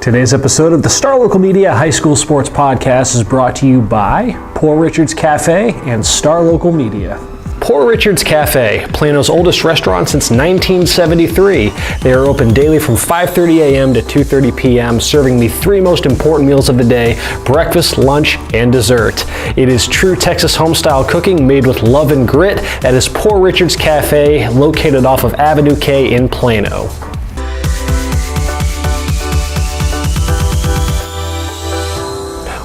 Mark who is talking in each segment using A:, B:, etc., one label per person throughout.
A: Today's episode of the Star Local Media High School Sports Podcast is brought to you by Poor Richard's Cafe and Star Local Media. Poor Richard's Cafe, Plano's oldest restaurant since 1973. They are open daily from 5:30 a.m. to 2:30 p.m., serving the three most important meals of the day: breakfast, lunch, and dessert. It is true Texas home-style cooking made with love and grit. That is Poor Richard's Cafe, located off of Avenue K in Plano.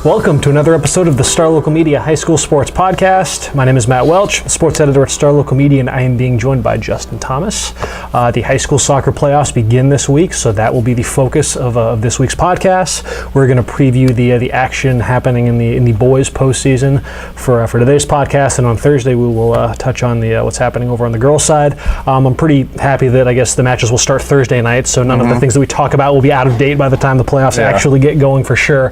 A: Welcome to another episode of the Star Local Media High School Sports Podcast. My name is Matt Welch, sports editor at Star Local Media, and I am being joined by Justin Thomas. The high school soccer playoffs begin this week, so that will be the focus of this week's podcast. We're going to preview the action happening in the boys postseason for today's podcast, and on Thursday we will touch on what's happening over on the girls' side. I'm pretty happy that I guess the matches will start Thursday night, so none of the things that we talk about will be out of date by the time the playoffs actually get going for sure.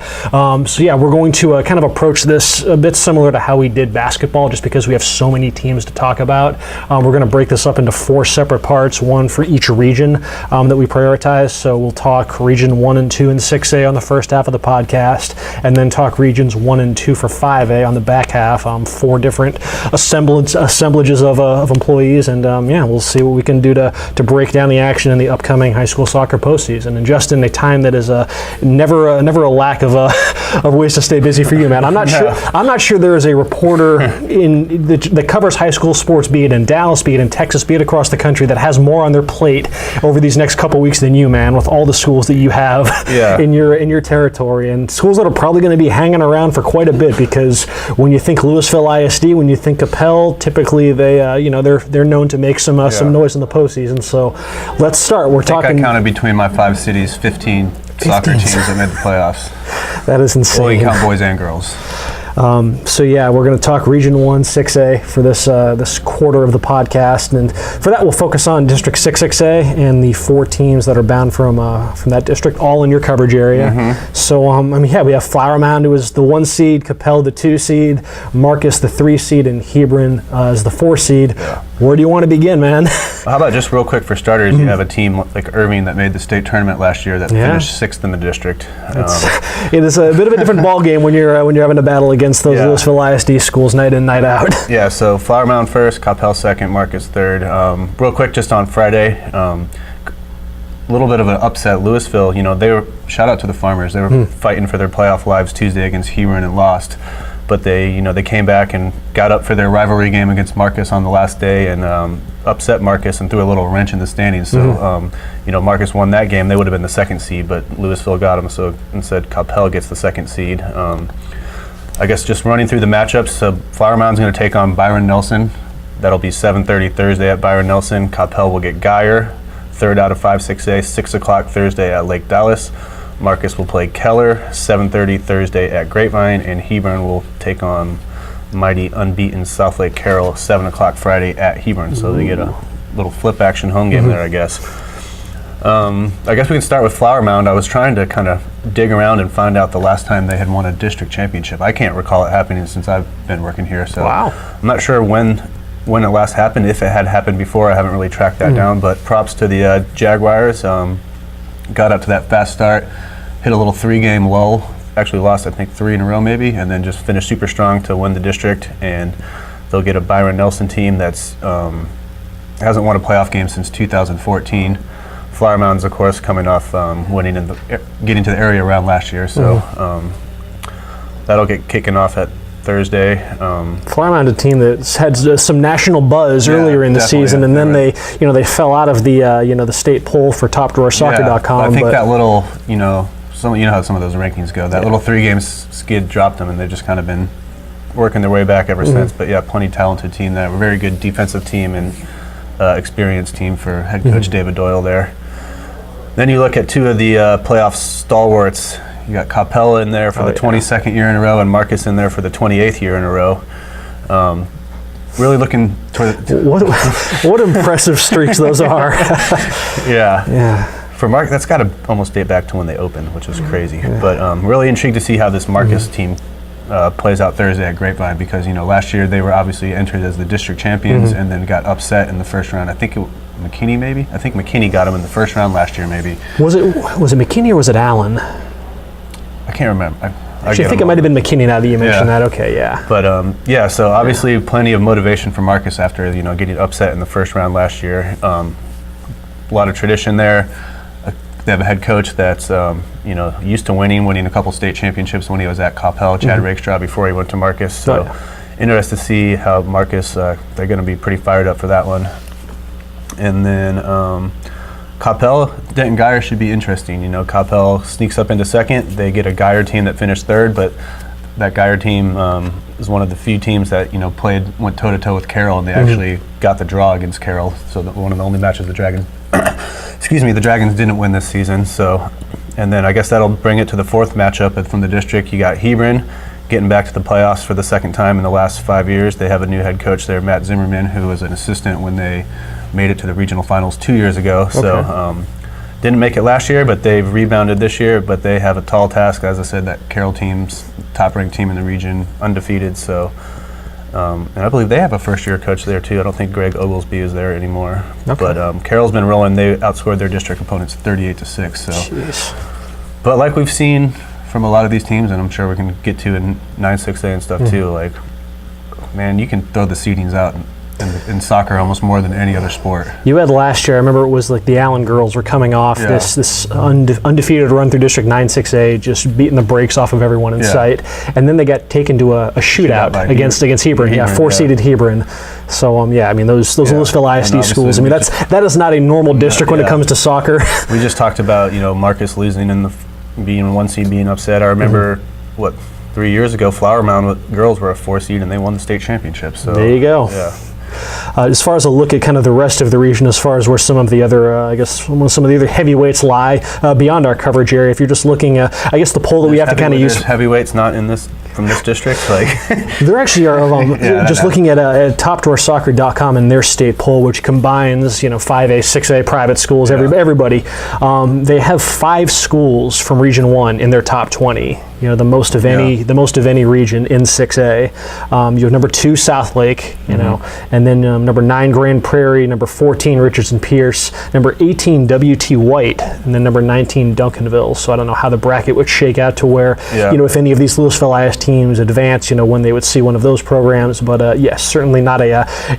A: We're going to kind of approach this a bit similar to how we did basketball, just because we have so many teams to talk about. We're going to break this up into four separate parts, one for each region that we prioritize. So we'll talk Region 1 and 2 and 6A on the first half of the podcast, and then talk Regions 1 and 2 for 5A on the back half, four different assemblages of employees, and we'll see what we can do to break down the action in the upcoming high school soccer postseason. And Justin, a time that is never a lack of ways to stay busy for you, man. I'm not sure there is a reporter that covers high school sports, be it in Dallas, be it in Texas, be it across the country, that has more on their plate over these next couple weeks than you, man, with all the schools that you have in your territory, and schools that are probably going to be hanging around for quite a bit, because when you think Lewisville ISD, when you think Coppell, typically they're known to make some noise in the postseason. So let's start.
B: I counted between my 5 cities 15 soccer teams that made the playoffs.
A: That is insane.
B: Well, you count boys and girls.
A: We're going to talk Region 1, 6A for this quarter of the podcast, and for that we'll focus on District 6A and the 4 teams that are bound from that district, all in your coverage area. So we have Flower Mound, who is the 1 seed, Coppell the 2 seed, Marcus the 3 seed, and Hebron is the 4 seed. Where do you want to begin, man?
B: How about just real quick for starters, you have a team like Irving that made the state tournament last year that finished 6th in the district.
A: It is a bit of a different ball game when you're having a battle against those Lewisville ISD schools night in, night out. Yeah, so Flower Mound first, Coppell second, Marcus third. Real quick, just on Friday, a little bit of an upset. Lewisville, they were, shout out to the Farmers, they were fighting for their playoff lives Tuesday against Hebron and lost. But they came back and got up for their rivalry game against Marcus on the last day and upset Marcus and threw a little wrench in the standings. So, Marcus won that game. They would have been the 2nd seed, but Lewisville got them. So instead, Coppell gets the 2nd seed. I guess just running through the matchups, Flower Mound's going to take on Byron Nelson. That'll be 7:30 Thursday at Byron Nelson. Coppell will get Geyer, 3rd out of 5-6A, 6 o'clock Thursday at Lake Dallas. Marcus will play Keller, 7:30 Thursday at Grapevine, and Hebron will take on mighty unbeaten South Lake Carroll, 7 o'clock Friday at Hebron. So they get a little flip action home game there, I guess. I guess we can start with Flower Mound. I was trying to kind of dig around and find out the last time they had won a district championship. I can't recall it happening since I've been working here. So I'm not sure when it last happened. If it had happened before, I haven't really tracked that down. But props to the Jaguars. Got up to that fast start, hit a little 3-game lull. Actually lost, I think, 3 in a row maybe, and then just finished super strong to win the district. And they'll get a Byron Nelson team that's hasn't won a playoff game since 2014. Flower Mound's, of course, coming off winning and getting to the area round last year, so that'll get kicking off at Thursday. Flower Mound, a team that's had some national buzz earlier in the season, and then they fell out of the state poll for TopDrawerSoccer.com.
B: I think that little how some of those rankings go. That little 3-game skid dropped them, and they've just kind of been working their way back ever since. But plenty talented team there. A very good defensive team and experienced team for head coach David Doyle there. Then you look at 2 of the playoff stalwarts. You got Coppell in there for the 22nd year in a row, and Marcus in there for the 28th year in a row. Really looking toward
A: what impressive streaks those are.
B: For Mark, that's got to almost date back to when they opened, which was crazy. But really intrigued to see how this Marcus team plays out Thursday at Grapevine, because last year they were obviously entered as the district champions and then got upset in the first round. I think McKinney maybe. I think McKinney got him in the first round last year maybe.
A: Was it McKinney or was it Allen?
B: I can't remember.
A: Actually, I think it might have been McKinney now that you mentioned that. Okay, yeah.
B: But yeah, so obviously plenty of motivation for Marcus after getting upset in the first round last year. A lot of tradition there. They have a head coach that's used to winning a couple state championships when he was at Coppell, Chad Rakestraw, before he went to Marcus. So interested to see how Marcus. They're going to be pretty fired up for that one. And then Coppell, Denton Geyer should be interesting. Coppell sneaks up into second. They get a Geyer team that finished third, but that Geyer team is one of the few teams that went toe to toe with Carroll, and they actually got the draw against Carroll. So one of the only matches the Dragons, the Dragons didn't win this season. So, and then I guess that'll bring it to the fourth matchup from the district. You got Hebron getting back to the playoffs for the second time in the last 5 years. They have a new head coach there, Matt Zimmerman, who was an assistant when they made it to the regional finals 2 years ago. Okay. So didn't make it last year, but they've rebounded this year. But they have a tall task, as I said. That Carroll team's top-ranked team in the region, undefeated. So, and I believe they have a first-year coach there too. I don't think Greg Oglesby is there anymore. Okay. But Carroll's been rolling. They outscored their district opponents 38-6. So, jeez. But like we've seen from a lot of these teams, and I'm sure we can get to in 9-6A and stuff too. Like, man, you can throw the seedings out in soccer almost more than any other sport. You
A: had last year, I remember it was like the Allen girls were coming off this undefeated run through District 9-6A, just beating the brakes off of everyone in sight. And then they got taken to a shootout against Hebron. Four-seeded Hebron. So those Lewisville ISD schools. That is not a normal district when it comes to soccer.
B: We just talked about Marcus losing and being one seed, being upset. I remember 3 years ago, Flower Mound girls were a 4 seed and they won the state championship. So
A: there you go.
B: Yeah.
A: As far as a look at kind of the rest of the region, as far as where some of the other, some of the other heavyweights lie beyond our coverage area, if you're just looking at, the poll that we have to kind of use.
B: Heavyweights not in this from this district,
A: there actually are. Looking at TopDoorSoccer.com and their state poll, which combines 5A, 6A private schools, everybody. They have 5 schools from Region I in their top 20. The most of any region in 6A. You have number 2 South Lake, and then number 9 Grand Prairie, number 14 Richardson Pierce, number 18 WT White, and then number 19 Duncanville. So I don't know how the bracket would shake out to where if any of these Lewisville IS teams advance, when they would see one of those programs. But yes, certainly not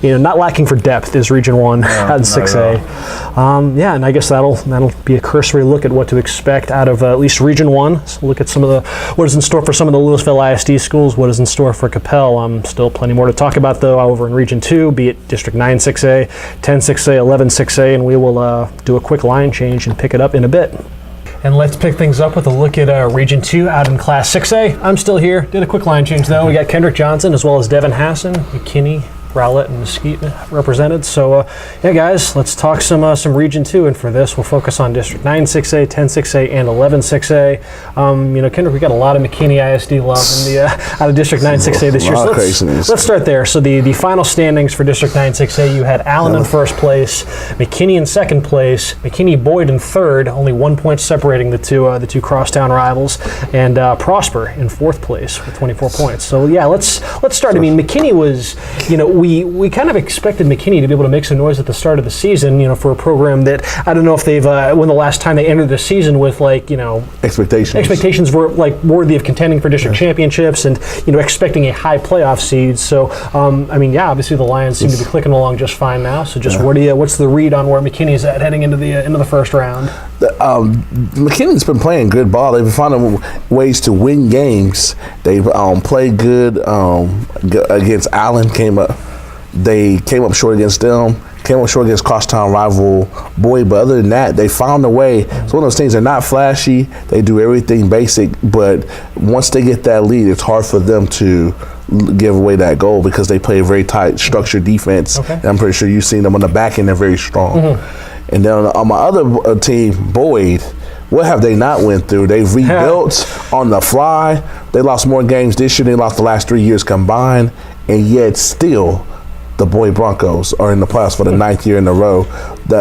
A: not lacking for depth is Region I out in 6A. And I guess that'll be a cursory look at what to expect out of at least Region I. So look at some of what is in store for some of the Lewisville ISD schools, what is in store for Coppell. Still plenty more to talk about, though, over in Region 2, be it District 9-6A, 10-6A, 11-6A, and we will do a quick line change and pick it up in a bit. And let's pick things up with a look at Region 2 out in Class 6A. I'm still here. Did a quick line change, though. We got Kendrick Johnson as well as Devin Hassan, McKinney, Rowlett and Mesquite represented. So, guys, let's talk some Region 2. And for this, we'll focus on District 9-6A, 10-6A, and 11-6A. Kendrick, we got a lot of McKinney ISD love in the out of District 9-6A this year. So let's start there. So the final standings for District 9-6A, you had Allen in first place, McKinney in second place, McKinney Boyd in third, only 1 point separating the two crosstown rivals, and Prosper in fourth place with 24 points. So let's start. McKinney was, we kind of expected McKinney to be able to make some noise at the start of the season, for a program that I don't know if they've when the last time they entered the season with expectations were worthy of contending for district championships and expecting a high playoff seed. So obviously the Lions seem to be clicking along just fine now. So just what's the read on where McKinney's at heading into the first round?
C: McKinney's been playing good ball. They've been finding ways to win games. They've played good against Allen. They came up short against them. Came up short against crosstown rival Boyd, but other than that, they found a way. It's one of those things. They're not flashy. They do everything basic, but once they get that lead, it's hard for them to give away that goal because they play a very tight, structured defense. Okay. And I'm pretty sure you've seen them on the back end. They're very strong. Mm-hmm. And then on my other team, Boyd, what have they not went through? They've rebuilt on the fly. They lost more games this year than they lost the last 3 years combined, and yet still the Boyd Broncos are in the playoffs for the 9th year in a row.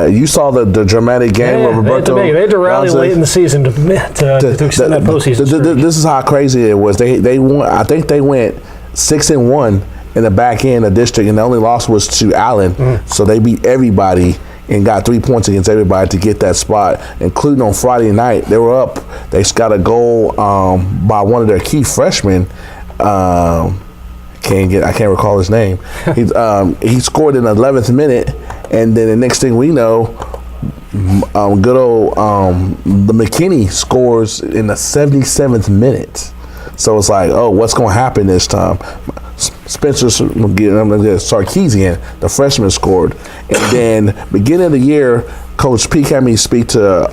C: You saw the dramatic game where Roberto
A: They had to rally late in the season to extend that postseason.
C: This is how crazy it was. They won. I think they went 6-1 in the back end of district, and the only loss was to Allen. So they beat everybody and got 3 points against everybody to get that spot, including on Friday night. They were up. They got a goal by one of their key freshmen. I can't recall his name. He scored in the 11th minute, and then the next thing we know, good old the McKinney scores in the 77th minute. So it's like, oh, what's going to happen this time? Spencer Sarkeesian, the freshman, scored. And then beginning of the year, Coach Peak had me speak to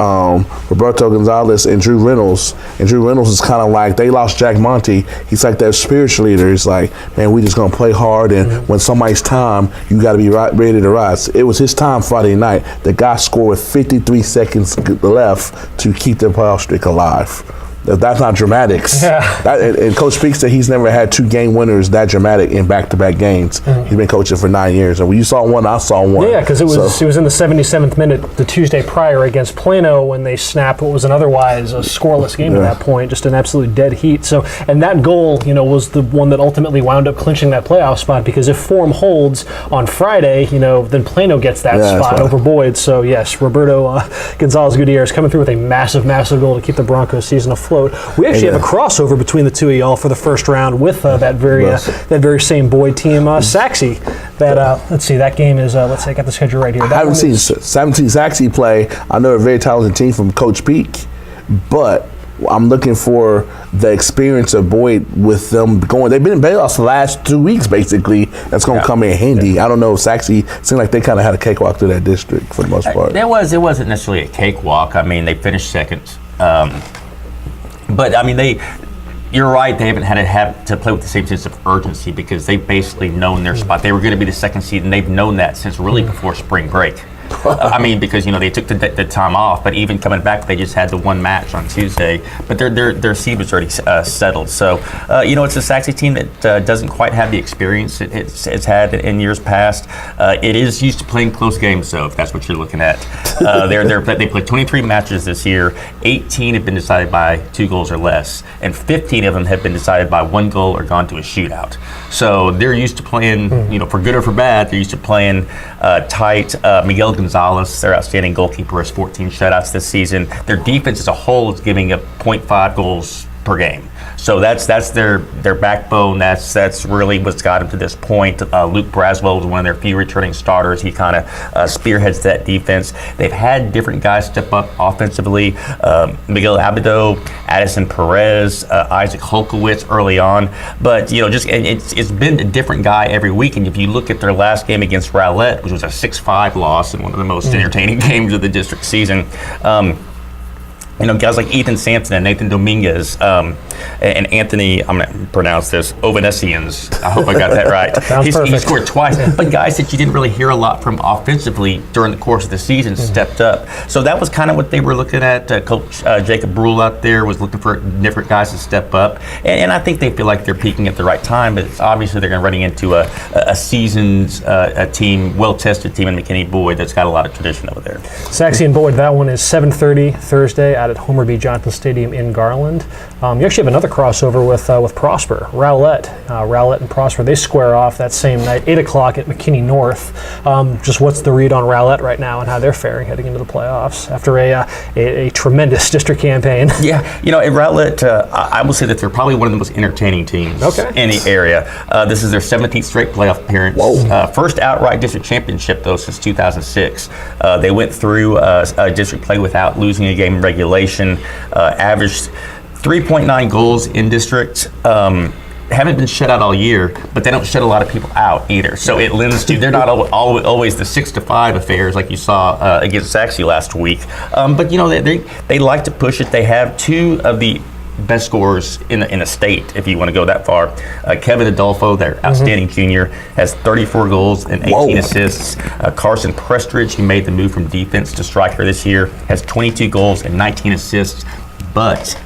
C: Roberto Gonzalez and Drew Reynolds. And Drew Reynolds is kind of like, they lost Jack Monty. He's like their spiritual leader. He's like, man, we just going to play hard. And when somebody's time, you got to be ready to rise. It was his time Friday night. The guy scored with 53 seconds left to keep their playoff streak alive. That's not dramatics. Yeah. And Coach Peak said he's never had 2 game winners that dramatic in back-to-back games. He's been coaching for 9 years. And when you saw one, I saw one.
A: Yeah, because it was in the 77th minute the Tuesday prior against Plano when they snapped what was an otherwise a scoreless game at that point, just an absolute dead heat. So, and that goal, was the one that ultimately wound up clinching that playoff spot, because if form holds on Friday, then Plano gets that spot over Boyd. So yes, Roberto Gonzalez Gutierrez coming through with a massive, massive goal to keep the Broncos season afloat. We actually have a crossover between the two of y'all for the first round with that very same Boyd team, Sachse. Let's see, that game is. Let's see, I got the schedule right here.
C: I haven't seen Sachse play. I know a very talented team from Coach Peak, but I'm looking for the experience of Boyd with them going. They've been in playoffs the last 2 weeks, basically. That's going to come in handy. Yeah. I don't know if Sachse seemed like they kind of had a cakewalk through that district for the most part.
D: It wasn't necessarily a cakewalk. I mean, they finished second. But I mean, you're right. They haven't had to play with the same sense of urgency, because they've basically known their spot. They were going to be the second seed, and they've known that since really before spring break. I mean, because they took the time off, but even coming back, they just had the one match on Tuesday. But their seed was already settled. So it's a Sachse team that doesn't quite have the experience it's had in years past. It is used to playing close games, though, if that's what you're looking at. They played 23 matches this year. 18 have been decided by 2 goals or less, and 15 of them have been decided by 1 goal or gone to a shootout. So they're used to playing, for good or for bad. They're used to playing tight. Miguel Gonzalez, their outstanding goalkeeper, has 14 shutouts this season. Their defense as a whole is giving up 0.5 goals per game. So that's their backbone. That's really what's got them to this point. Luke Braswell is one of their few returning starters. He kind of spearheads that defense. They've had different guys step up offensively. Miguel Abido, Addison Perez, Isaac Holkowitz early on. But it's been a different guy every week. And if you look at their last game against Rowlett, which was a 6-5 loss and one of the most entertaining games of the district season. Guys like Ethan Sampson and Nathan Dominguez and Anthony, I'm going to pronounce this, Ovanesians. I hope I got that right. He scored twice. But guys that you didn't really hear a lot from offensively during the course of the season stepped up. So that was kind of what they were looking at. Coach Jacob Brule out there was looking for different guys to step up. And I think they feel like they're peaking at the right time, but it's obviously they're going to running into a seasoned team, well-tested team in McKinney Boyd that's got a lot of tradition over there.
A: Sachse and Boyd, that one is 7:30 Thursday at Homer B. Johnson Stadium in Garland. You actually have another crossover with Prosper, Rowlett and Prosper. They square off that same night, 8 o'clock at McKinney North. Just what's the read on Rowlett right now and how they're faring heading into the playoffs after a tremendous district campaign?
D: Yeah, at Rowlett, I will say that they're probably one of the most entertaining teams in the area. This is their 17th straight playoff appearance. First outright district championship, though, since 2006. They went through district play without losing a game in regulation. Averaged 3.9 goals in district. Haven't been shut out all year, but they don't shut a lot of people out either. So it lends to, they're not always the 6-5 affairs like you saw against Sachse last week. But they like to push it. They have 2 of the best scorers in the state, if you want to go that far. Kevin Adolfo, their outstanding junior, has 34 goals and 18 assists. Carson Prestridge, who made the move from defense to striker this year, has 22 goals and 19 assists, but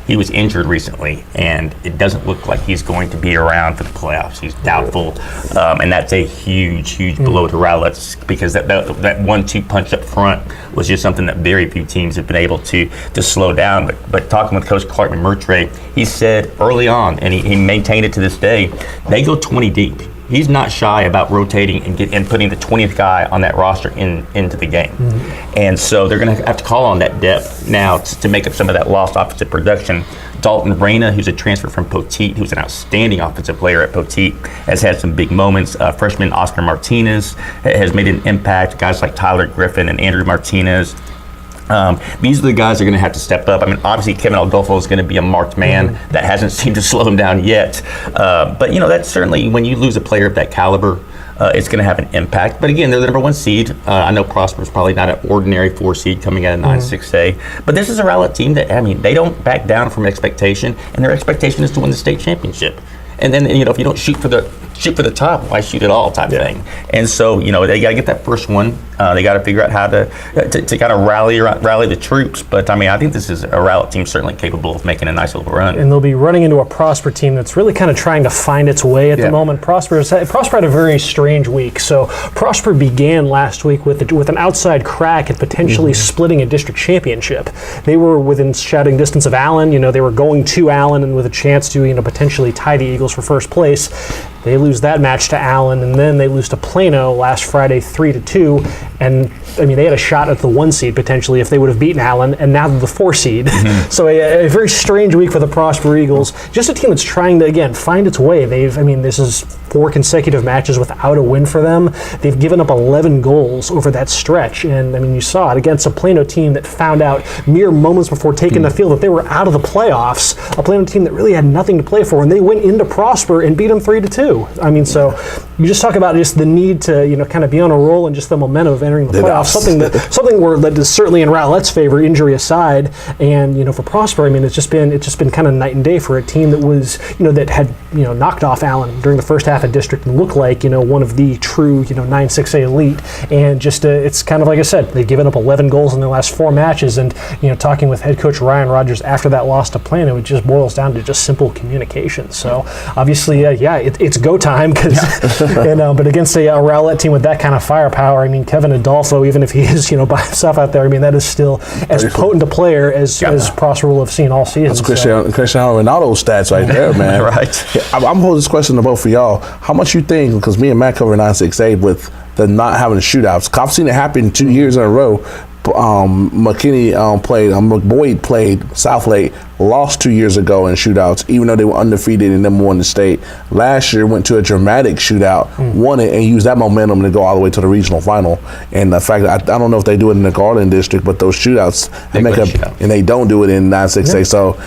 D: he was injured recently, and it doesn't look like he's going to be around for the playoffs. He's doubtful, and that's a huge blow to Rowlett, because that 1-2 punch up front was just something that very few teams have been able to slow down. But talking with Coach Clark McMurtry, he said early on, and he maintained it to this day, they go 20 deep. he's not shy about rotating and putting the 20th guy on that roster into the game. And so they're going to have to call on that depth now to make up some of that lost offensive production. Dalton Reyna, who's a transfer from Poteet, who's an outstanding offensive player at Poteet, has had some big moments. Freshman Oscar Martinez has made an impact. Guys like Tyler Griffin and Andrew Martinez. These are the guys that are going to have to step up. I mean, obviously, Kevin Aldolfo is going to be a marked man. That hasn't seemed to slow him down yet. But, that's certainly, when you lose a player of that caliber, it's going to have an impact. But again, they're the number 1 seed. I know Prosper's probably not an ordinary 4 seed coming out of 9-6A. But this is a Rowlett team that, they don't back down from expectation, and their expectation is to win the state championship. And then, if you don't shoot for the top, why shoot at all type thing. And so, they got to get that first one. They got to figure out how to kind of rally the troops. But I think this is a Rowlett team certainly capable of making a nice little run.
A: And they'll be running into a Prosper team that's really kind of trying to find its way at the moment. Prosper had a very strange week. So Prosper began last week with an outside crack at potentially splitting a district championship. They were within shouting distance of Allen. They were going to Allen and with a chance to potentially tie the Eagles for first place. They lose that match to Allen, and then they lose to Plano last Friday 3-2. And they had a shot at the 1 seed potentially if they would have beaten Allen, and now they're the 4 seed. So a very strange week for the Prosper Eagles. Just a team that's trying to again find its way. This is 4 consecutive matches without a win for them. They've given up 11 goals over that stretch, and you saw it against a Plano team that found out mere moments before taking the field that they were out of the playoffs. A Plano team that really had nothing to play for, and they went into Prosper and beat them 3-2. So you just talk about just the need to kind of be on a roll and just the momentum of entering the playoffs. Something that is certainly in Rowlett's favor, injury aside, and for Prosper, it's just been kind of night and day for a team that was that had knocked off Allen during the first half of district and looked like one of the true 9-6A elite, and just it's kind of like I said, they've given up 11 goals in their last 4 matches, and talking with head coach Ryan Rogers after that loss to Plano, it just boils down to just simple communication. So obviously, it's go time but against a Rowlett team with that kind of firepower, Kevin Adolfo, even if he is by himself out there, that is still as potent a player as Prosper will have seen all season.
C: That's Cristiano Ronaldo stats right there, man.
D: Right.
C: I'm posing this question to both of y'all. How much you think, because me and Matt cover 9-6A with the not having the shootouts, I've seen it happen 2 years in a row. McKinney Boyd played Southlake, lost 2 years ago in shootouts, even though they were undefeated and number 1 in the state. Last year went to a dramatic shootout, won it, and used that momentum to go all the way to the regional final. And the fact that I don't know if they do it in the Garland district, but those shootouts, and they don't do it in 9-6A. So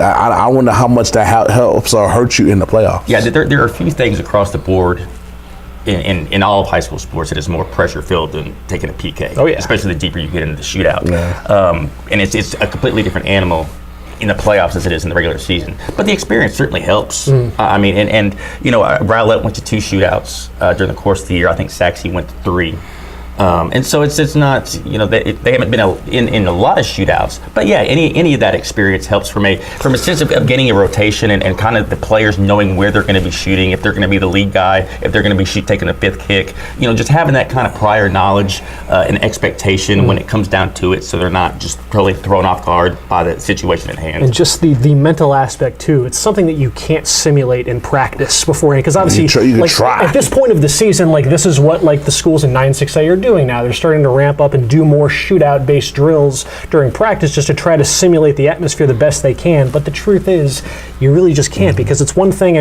C: I wonder how much that helps or hurts you in the playoffs.
D: Yeah, there are a few things across the board in all of high school sports that is more pressure filled than taking a PK. Oh yeah, especially the deeper you get into the shootout. Yeah. And it's a completely different animal in the playoffs as it is in the regular season. But the experience certainly helps. Rowlett went to 2 shootouts during the course of the year. I think Sachse went to 3. And so it's not, they haven't been in a lot of shootouts, but yeah, any of that experience helps from a sense of getting a rotation and kind of the players knowing where they're going to be shooting, if they're going to be the lead guy, if they're going to be taking a 5th kick, just having that kind of prior knowledge and expectation when it comes down to it, so they're not just totally thrown off guard by the situation at hand.
A: And just the mental aspect too, it's something that you can't simulate in practice beforehand, because obviously
C: you can try.
A: At this point of the season, this is what the schools in 9-6A are doing now. They're starting to ramp up and do more shootout-based drills during practice just to try to simulate the atmosphere the best they can. But the truth is, you really just can't, because it's one thing.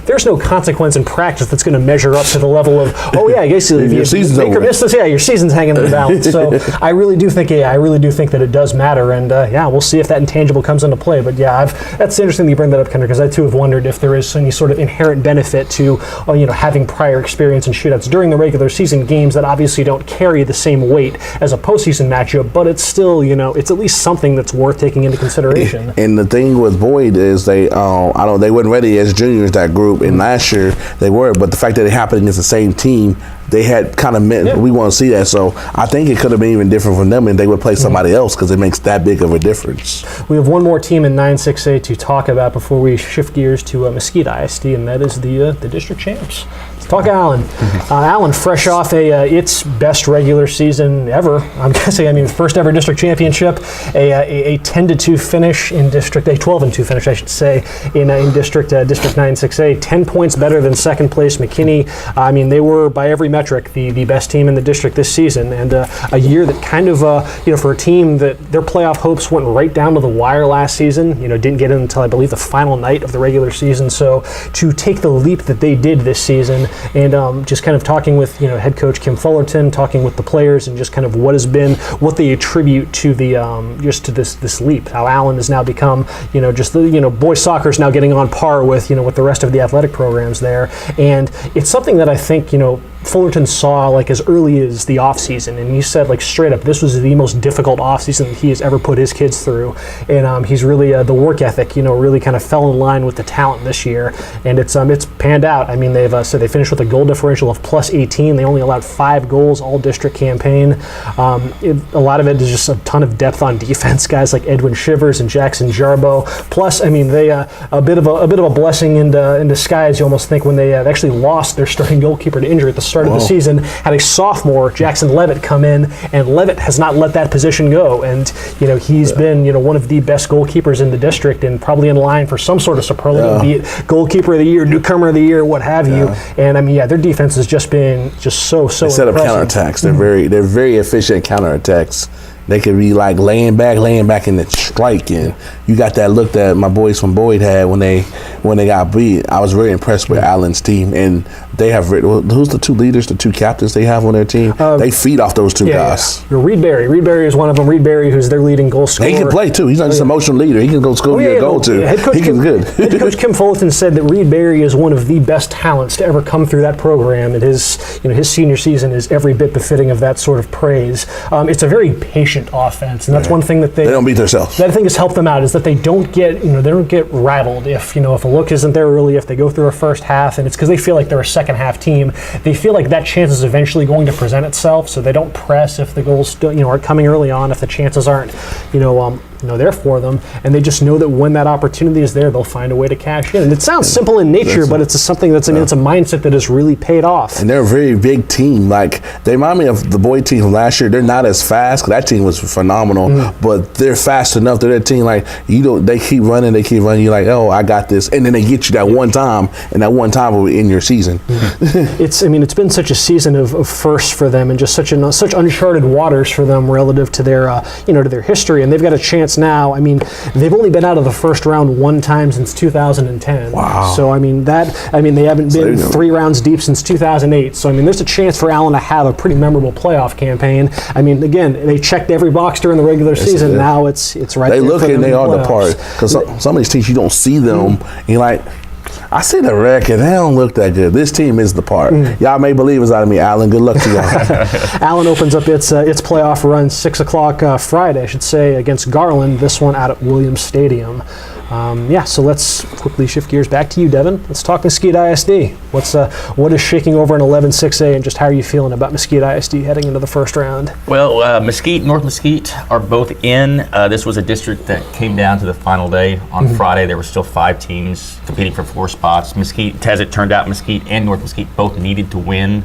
A: There's no consequence in practice that's going to measure up to the level of, I guess if your season's over. Your season's hanging in the balance. So I really do think that it does matter, and we'll see if that intangible comes into play. But that's interesting that you bring that up, Kendra, because I too have wondered if there is any sort of inherent benefit to having prior experience in shootouts during the regular season games that obviously don't carry the same weight as a postseason matchup, but it's still, it's at least something that's worth taking into consideration.
C: And the thing with Boyd is they weren't ready as juniors, that group, and last year they were, but the fact that it happened against the same team they had kind of meant we want to see that. So I think it could have been even different from them, and they would play somebody else because it makes that big of a difference.
A: We have one more team in 9-6A to talk about before we shift gears to Mesquite ISD, and that is the district champs. Let's talk Allen. Allen, fresh off its best regular season ever. I'm guessing. I mean, first ever district championship, a 10-2 finish in district, a 12-2 finish, I should say, in district 9-6A. 10 points better than second place McKinney. I mean, they were by every metric the best team in the district this season, and a year that kind of for a team that their playoff hopes went right down to the wire last season. Didn't get in until I believe the final night of the regular season. So to take the leap that they did this season, and just kind of talking with head coach Kim Fullerton, talking with the players, and just kind of what they attribute to the just to this leap. How Allen has now become just boys soccer is now getting on par with with the rest of the athletic programs there, and it's something that I think Fullerton saw like as early as the offseason, and he said like straight up this was the most difficult offseason that he has ever put his kids through, and he's really the work ethic really kind of fell in line with the talent this year, and it's panned out. I mean, they've so they finished with a goal differential of plus 18. They only allowed 5 goals all district campaign. A lot of it is just a ton of depth on defense, guys like Edwin Shivers and Jackson Jarbo. Plus, I mean, they a bit of a blessing in disguise. You almost think when they actually lost their starting goalkeeper to injury at the start of the season, had a sophomore, Jackson Levitt, come in, and Levitt has not let that position go. And he's been one of the best goalkeepers in the district, and probably in line for some sort of superlative, be it goalkeeper of the year, newcomer of the year, what have you. And I mean, their defense has just been so
C: they set up counterattacks. They're very efficient counterattacks. They could be like laying back and then striking. You got that look that my boys from Boyd had when they got beat. I was very impressed with Allen's team, and they have who's the 2 leaders, the 2 captains they have on their team. They feed off those 2 guys.
A: Reed Berry is one of them. Reed Berry, who's their leading goal scorer.
C: He can play too. He's not just an emotional leader. He can go score a goal too. Head coach
A: Kim Fullerton said that Reed Berry is one of the best talents to ever come through that program, and his senior season is every bit befitting of that sort of praise. It's a very patient offense, and that's one thing that they
C: don't beat themselves.
A: That I think has helped them out, is that they don't get rattled if if a look isn't there early, if they go through a first half, and it's because they feel like they're a second half team. They feel like that chance is eventually going to present itself, so they don't press if the goals still aren't coming early on, if the chances aren't there for them, and they just know that when that opportunity is there, they'll find a way to cash in. And it sounds simple in nature, but it's something that's it's a mindset that has really paid off.
C: And they're a very big team. Like, they remind me of the Boyd team from last year. They're not as fast, because that team was phenomenal, but they're fast enough. They're that team, like, they keep running. You're like, oh, I got this, and then they get you that one time, and that one time will be in your season.
A: It's been such a season of firsts for them, and just such uncharted waters for them relative to their to their history, and they've got a chance now. I mean, they've only been out of the first round 1 time since 2010.
C: Wow.
A: So they haven't been 3 rounds deep since 2008. So there's a chance for Allen to have a pretty memorable playoff campaign. I mean, again, they checked every box during the regular season. Now it's right.
C: They
A: there
C: look
A: for
C: and
A: them
C: they
A: in the
C: are the part, because some of these teams you don't see them. And you're like, I see the record. They don't look that good. This team is the part. Y'all may believe it's out of me, Allen. Good luck to y'all.
A: Allen opens up its playoff run 6 o'clock Friday, I should say, against Garland. This one out at Williams Stadium. So let's quickly shift gears back to you, Devin. Let's talk Mesquite ISD. What is shaking over in 11-6A, and just how are you feeling about Mesquite ISD heading into the first round?
D: Well, Mesquite, North Mesquite are both in. This was a district that came down to the final day on Friday. There were still 5 teams competing for 4 spots. Mesquite, as it turned out, Mesquite and North Mesquite both needed to win,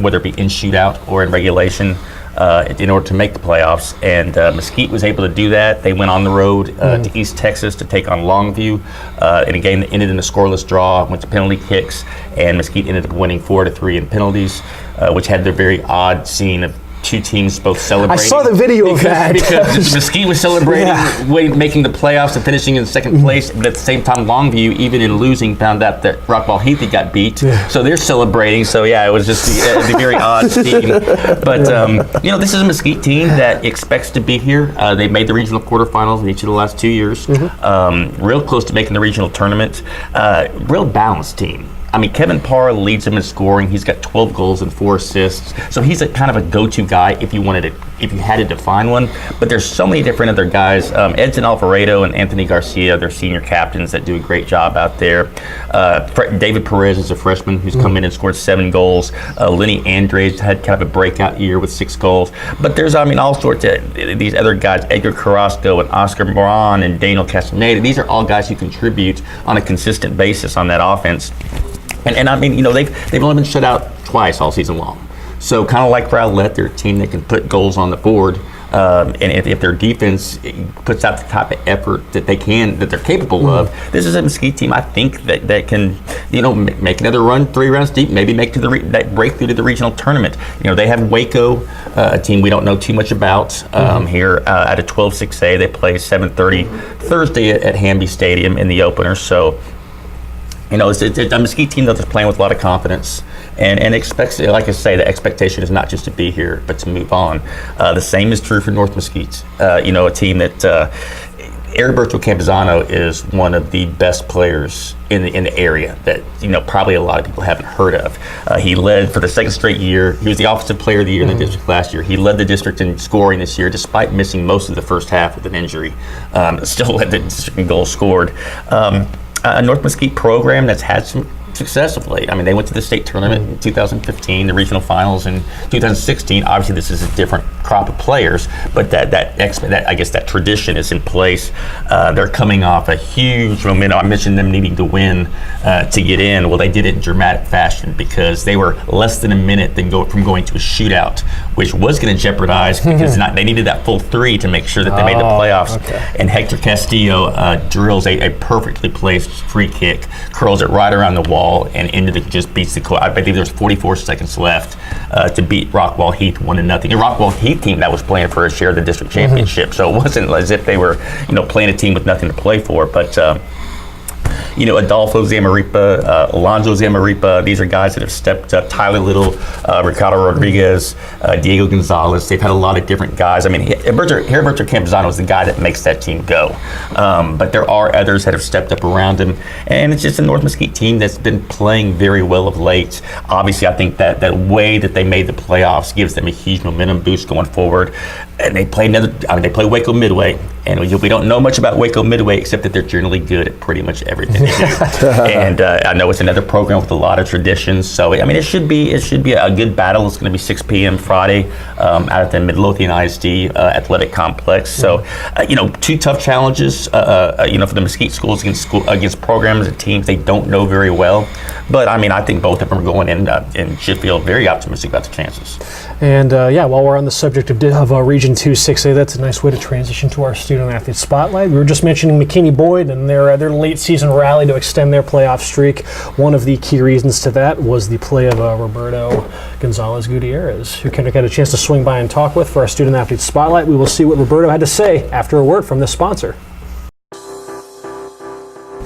D: whether it be in shootout or in regulation, in order to make the playoffs, and Mesquite was able to do that. They went on the road to East Texas to take on Longview in a game that ended in a scoreless draw, went to penalty kicks, and Mesquite ended up winning 4-3 in penalties, which had their very odd scene of 2 teams both celebrating.
A: I saw the video of that.
D: Because Mesquite was celebrating, making the playoffs and finishing in second place, but at the same time, Longview, even in losing, found out that Rockball Heathy got beat. So they're celebrating. So it was just a very odd scene. But this is a Mesquite team that expects to be here. They made the regional quarterfinals in each of the last 2 years. Real close to making the regional tournament. Real balanced team. Kevin Parr leads them in scoring. He's got 12 goals and 4 assists. So he's a kind of a go-to guy if you had to define one. But there's so many different other guys. Edson Alvarado and Anthony Garcia, they're senior captains that do a great job out there. David Perez is a freshman who's come in and scored 7 goals. Lenny Andres had kind of a breakout year with 6 goals. But there's, all sorts of these other guys, Edgar Carrasco and Oscar Moran and Daniel Castaneda. These are all guys who contribute on a consistent basis on that offense. And they've only been shut out twice all season long. So kind of like Rowlett, they're a team that can put goals on the board. And if their defense puts out the type of effort that they're capable of, this is a Mesquite team I think that can, make another run, 3 rounds deep, maybe make that breakthrough to the regional tournament. They have Waco, a team we don't know too much about here at a 12-6A. They play 7:30 Thursday at Hamby Stadium in the opener. So, it's a Mesquite team that's playing with a lot of confidence and expects, like I say, the expectation is not just to be here, but to move on. The same is true for North Mesquite. A team that Roberto Campuzano is one of the best players in the area that probably a lot of people haven't heard of. He led for the second straight year. He was the offensive player of the year in the district last year. He led the district in scoring this year, despite missing most of the first half with an injury. Still led the district in goals scored. A North Mesquite program that's had some success of late. They went to the state tournament in 2015, the regional finals in 2016. Obviously, this is a different crop of players, but that tradition is in place. They're coming off a huge momentum. I mentioned them needing to win to get in. Well, they did it in dramatic fashion because they were less than a minute from going to a shootout, which was going to jeopardize because they needed that full 3 to make sure that they made the playoffs. Okay. And Hector Castillo drills a perfectly placed free kick, curls it right around the wall, and just beats the. I believe there's 44 seconds left to beat Rockwall Heath 1-0. A Rockwall Heath team that was playing for a share of the district championship, so it wasn't as if they were playing a team with nothing to play for. But Adolfo Zamaripa, Alonzo Zamaripa, these are guys that have stepped up. Tyler Little, Ricardo Rodriguez, Diego Gonzalez. They've had a lot of different guys. Roberto Campuzano is the guy that makes that team go. But there are others that have stepped up around him. And it's just a North Mesquite team that's been playing very well of late. Obviously, I think that way that they made the playoffs gives them a huge momentum boost going forward. And they play they play Waco Midway. And we don't know much about Waco Midway except that they're generally good at pretty much everything they do. And I know it's another program with a lot of traditions. So it should be a good battle. It's going to be 6 p.m. Friday out at the Midlothian ISD Athletic Complex. So 2 tough challenges. For the Mesquite schools against programs and teams they don't know very well. But I think both of them are going in and should feel very optimistic about the chances.
A: And while we're on the subject of Region I-6A, that's a nice way to transition to our student athlete spotlight. We were just mentioning McKinney Boyd and their late season rally to extend their playoff streak. One of the key reasons to that was the play of Roberto Gonzalez Gutierrez, who Kendrick had a chance to swing by and talk with for our student athlete spotlight. We will see what Roberto had to say after a word from this sponsor.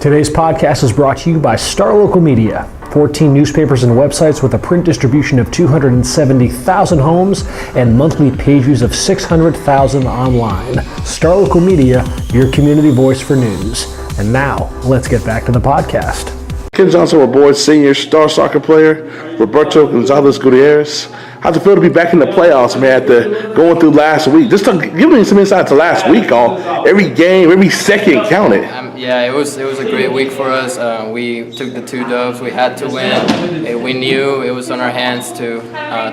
A: Today's podcast is brought to you by Star Local Media. 14 newspapers and websites with a print distribution of 270,000 homes and monthly page views of 600,000 online. Star Local Media, your community voice for news. And now, let's get back to the podcast.
C: Ken Johnson, our board's senior star soccer player, Roberto Gonzalez Gutierrez. How's it feel to be back in the playoffs, man, after going through last week? Just give me some insight to last week on every game, every second counted.
E: It was a great week for us. We took the 2 dubs. We had to win. We knew it was on our hands to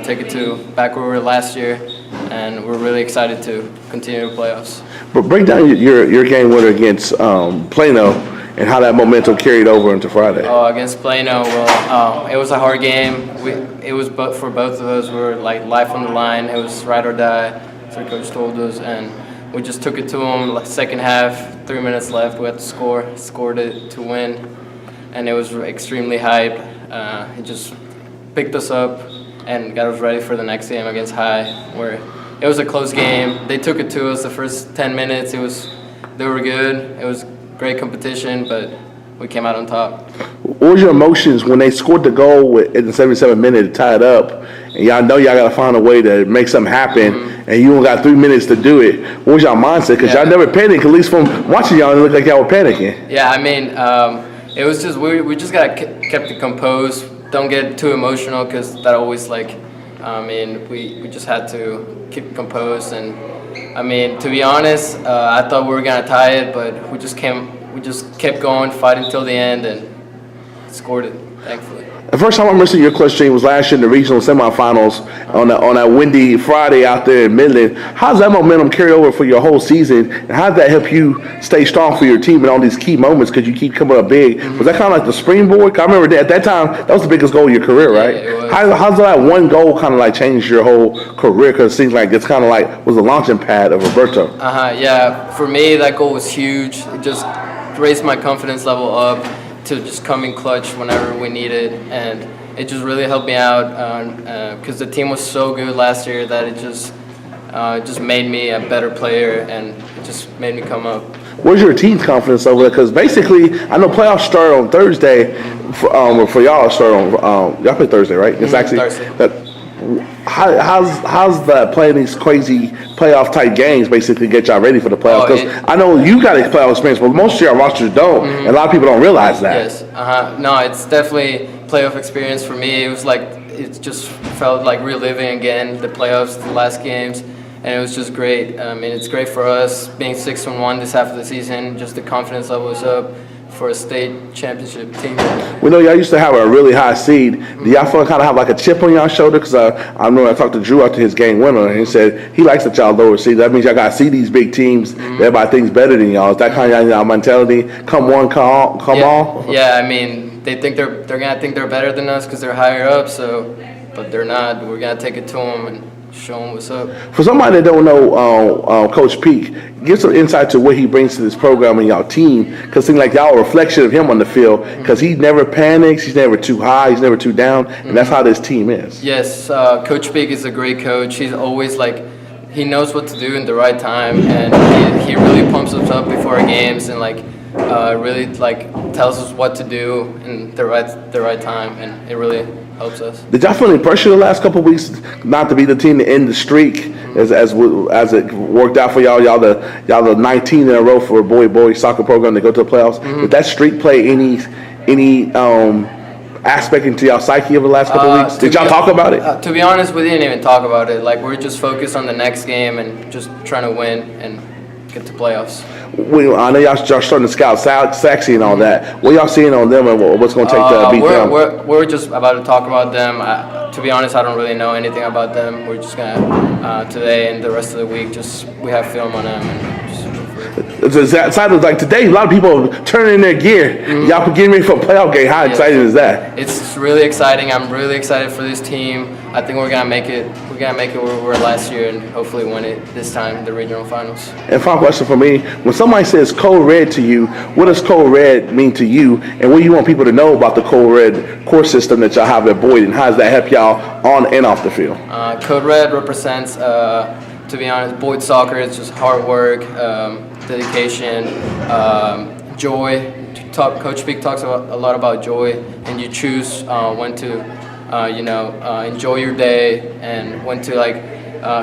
E: take it to back where we were last year, and we're really excited to continue the playoffs.
C: But break down your game winner against Plano and how that momentum carried over into Friday.
E: Against Plano, it was a hard game. It was for both of us. We were like life on the line. It was ride or die, as our coach told us, and we just took it to them. Second half, 3 minutes left. We had to scored it to win, and it was extremely hype. It just picked us up and got us ready for the next game against High, where it was a close game. They took it to us the first 10 minutes. They were good. It was great competition, but we came out on top.
C: What was your emotions when they scored the goal in the 77th minute to tie it up? And y'all know y'all got to find a way to make something happen, and you only got 3 minutes to do it. What was y'all mindset? Because y'all never panicked, at least from watching y'all, it looked like y'all were panicking.
E: Yeah, it was just we just got kept it composed. Don't get too emotional because that always we just had to keep it composed. And I mean, to be honest, I thought we were gonna tie it, but we just kept going, fighting till the end, and scored it, thankfully.
C: The first time I remember seeing your clutch team was last year in the regional semifinals on that windy Friday out there in Midland. How does that momentum carry over for your whole season, and how does that help you stay strong for your team in all these key moments because you keep coming up big? Was that kind of like the springboard? 'Cause I remember at that time, that was the biggest goal of your career, right?
E: Yeah, it was.
C: How's that one goal kind of like changed your whole career? Because it seems like it's kind of like was a launching pad of Roberto.
E: Yeah, for me, that goal was huge. It just raised my confidence level up to just come in clutch whenever we needed, and it just really helped me out because the team was so good last year that it just made me a better player, and it just made me come up.
C: Where's your team's confidence over there? Because basically, I know playoffs start on Thursday. For y'all, start on y'all play Thursday, right? It's actually
E: Thursday.
C: How's that playing these crazy playoff type games basically get y'all ready for the playoffs? Because I know you got a playoff experience, but most of your rosters don't, and a lot of people don't realize that.
E: Yes. No, it's definitely playoff experience for me. It was like it just felt like reliving again the playoffs, the last games, and it was just great. I mean, it's great for us being 6-1 this half of the season. Just the confidence level is up for a state championship team.
C: We know y'all used to have a really high seed. Do y'all feel kind of have like a chip on y'all shoulder? Because I know I talked to Drew after his game winner, and he said he likes that y'all lower seed. That means y'all got to see these big teams. Everybody thinks better than y'all. Is that kind of y'all mentality? Come on, come on.
E: Yeah, I mean, they think they're gonna think they're better than us because they're higher up. But they're not. We're gonna take it to them and show them what's up.
C: For somebody that don't know Coach Peak, give some insight to what he brings to this program and y'all team, because it seems like y'all a reflection of him on the field, because he never panics, he's never too high, he's never too down, and that's how this team is.
E: Yes, Coach Peak is a great coach. He's always he knows what to do in the right time, and he really pumps us up before our games and really tells us what to do in the right time, and it really helps us.
C: Did y'all feel any pressure the last couple of weeks not to be the team to end the streak as it worked out for y'all? Y'all the 19 in a row for a boy soccer program to go to the playoffs. Did that streak play any aspect into y'all psyche over the last couple of weeks? Did y'all talk about it?
E: To be honest, we didn't even talk about it. We're just focused on the next game and just trying to win and get to playoffs.
C: I know y'all starting to scout Sachse and all that. What y'all seeing on them, and what's going to take to beat them?
E: We're just about to talk about them. To be honest, I don't really know anything about them. We're just gonna today and the rest of the week we have film on them and just
C: it's exciting. Like today, a lot of people are turning in their gear. Y'all getting ready for a playoff game. How exciting is that?
E: It's really exciting. I'm really excited for this team. I think we're gonna make it. We're gonna make it where we were last year and hopefully win it this time, the regional finals.
C: And final question for me: when somebody says Code Red to you, what does Code Red mean to you? And what do you want people to know about the Code Red course system that y'all have at Boyd, and how does that help y'all on and off the field?
E: Code Red represents, to be honest, Boyd soccer. It's just hard work, dedication, joy. Coach Peak talks a lot about joy, and you choose when to, enjoy your day and when to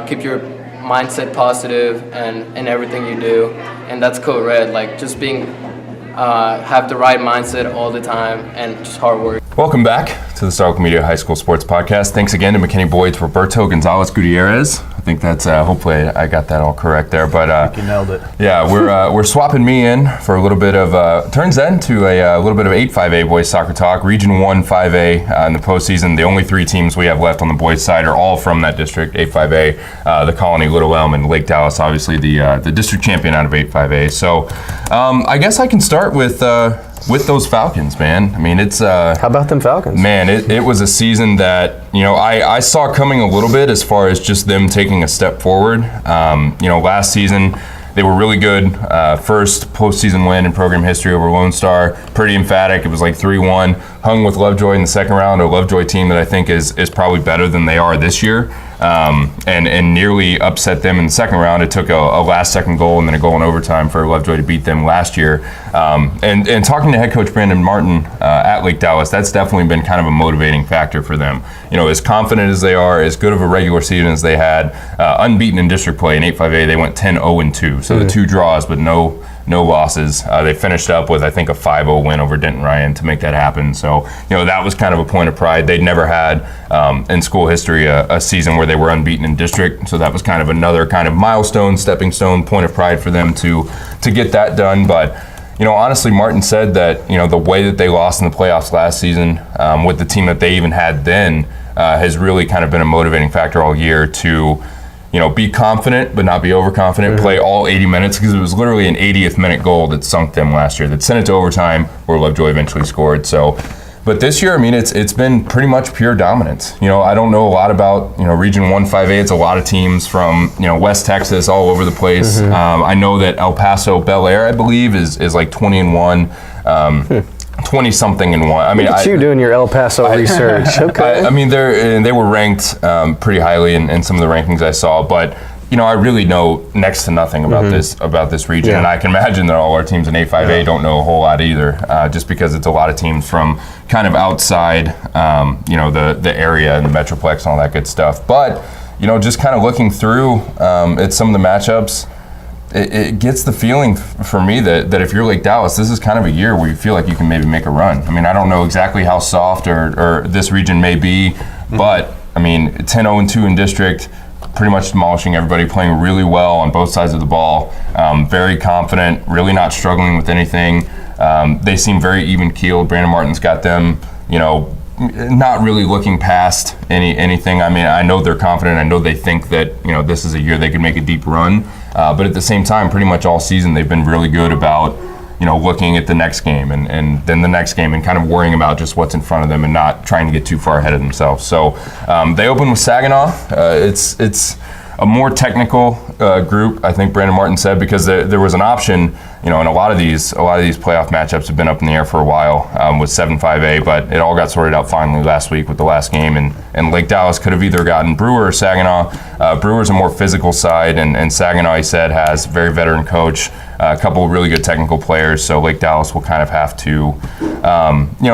E: keep your mindset positive and everything you do, and that's Code Red. Just being have the right mindset all the time and just hard work.
F: Welcome back to the Starlight Media High School Sports Podcast. Thanks again to McKinney Boyd's Roberto Gonzalez Gutierrez. I think that's hopefully I got that all correct there. But
B: I think you nailed it.
F: Yeah, we're swapping me in for a little bit of turns into a little bit of 8-5A boys soccer talk. Region I-5A in the postseason. The only three teams we have left on the boys side are all from that district, 8-5A. The Colony, Little Elm, and Lake Dallas, obviously the district champion out of 8-5A. So I guess I can start with those Falcons, man. I mean, it's
A: how about them Falcons?
F: Man, it was a season that I saw coming a little bit as far as just them taking a step forward. Last season they were really good. First postseason win in program history over Lone Star. Pretty emphatic. It was 3-1. Hung with Lovejoy in the second round. A Lovejoy team that I think is probably better than they are this year. and nearly upset them in the second round. It took a last-second goal and then a goal in overtime for Lovejoy to beat them last year. And talking to head coach Brandon Martin at Lake Dallas, that's definitely been kind of a motivating factor for them. As confident as they are, as good of a regular season as they had, unbeaten in district play in 8-5A, they went 10-0-2. So the 2 draws, but no losses. They finished up with, I think, a 5-0 win over Denton Ryan to make that happen. So, that was kind of a point of pride. They'd never had in school history a season where they were unbeaten in district. So that was kind of another kind of milestone, stepping stone, point of pride for them to get that done. But, honestly, Martin said that, the way that they lost in the playoffs last season with the team that they even had then has really kind of been a motivating factor all year to be confident but not be overconfident, play all 80 minutes, because it was literally an 80th minute goal that sunk them last year, that sent it to overtime where Lovejoy eventually scored. So, but this year, I mean, it's been pretty much pure dominance. I don't know a lot about, Region I-5A. It's a lot of teams from, West Texas, all over the place. I know that El Paso Bel Air, I believe, is like 20-1. 20-something in one. I mean,
A: look at you doing your El Paso research. Okay.
F: I mean, they were ranked pretty highly in some of the rankings I saw, but I really know next to nothing about this region, and I can imagine that all our teams in A5A don't know a whole lot either, just because it's a lot of teams from kind of outside, the area and the Metroplex and all that good stuff. But just kind of looking through at some of the matchups, it gets the feeling for me that if you're Lake Dallas, this is kind of a year where you feel like you can maybe make a run. I mean, I don't know exactly how soft or this region may be, but I mean, 10-0-2 in district, pretty much demolishing everybody, playing really well on both sides of the ball, very confident, really not struggling with anything. They seem very even-keeled. Brandon Martin's got them, not really looking past anything. I mean, I know they're confident. I know they think that, this is a year they could make a deep run. But at the same time, pretty much all season, they've been really good about, looking at the next game and then the next game and kind of worrying about just what's in front of them and not trying to get too far ahead of themselves. So they open with Saginaw. It's a more technical group, I think Brandon Martin said, because there was an option, and a lot of these playoff matchups have been up in the air for a while with 7-5A, but it all got sorted out finally last week with the last game, and Lake Dallas could have either gotten Brewer or Saginaw. Brewer's a more physical side, and Saginaw, he said, has a very veteran coach, a couple of really good technical players, so Lake Dallas will kind of have to,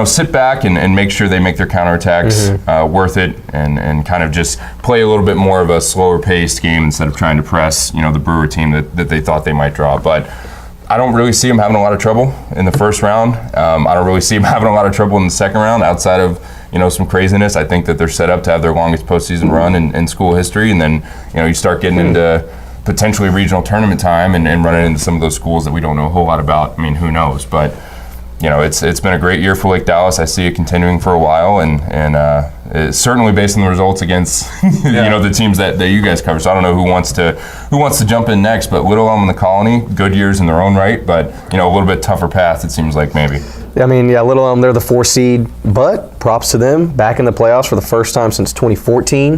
F: sit back and make sure they make their counterattacks worth it, and kind of just play a little bit more of a slower-paced game instead of trying to press, the Brewer team that they thought they might draw. But I don't really see them having a lot of trouble in the first round. I don't really see them having a lot of trouble in the second round outside of, some craziness. I think that they're set up to have their longest postseason run in school history, and then, you start getting into potentially regional tournament time and running into some of those schools that we don't know a whole lot about. I mean, who knows? But it's been a great year for Lake Dallas. I see it continuing for a while, and it's certainly based on the results against the teams that you guys cover. So I don't know who wants to jump in next, but Little Elm and the Colony, good years in their own right, but a little bit tougher path, it seems like, maybe.
A: I mean, Little Elm, they're the 4 seed, but props to them, back in the playoffs for the first time since 2014.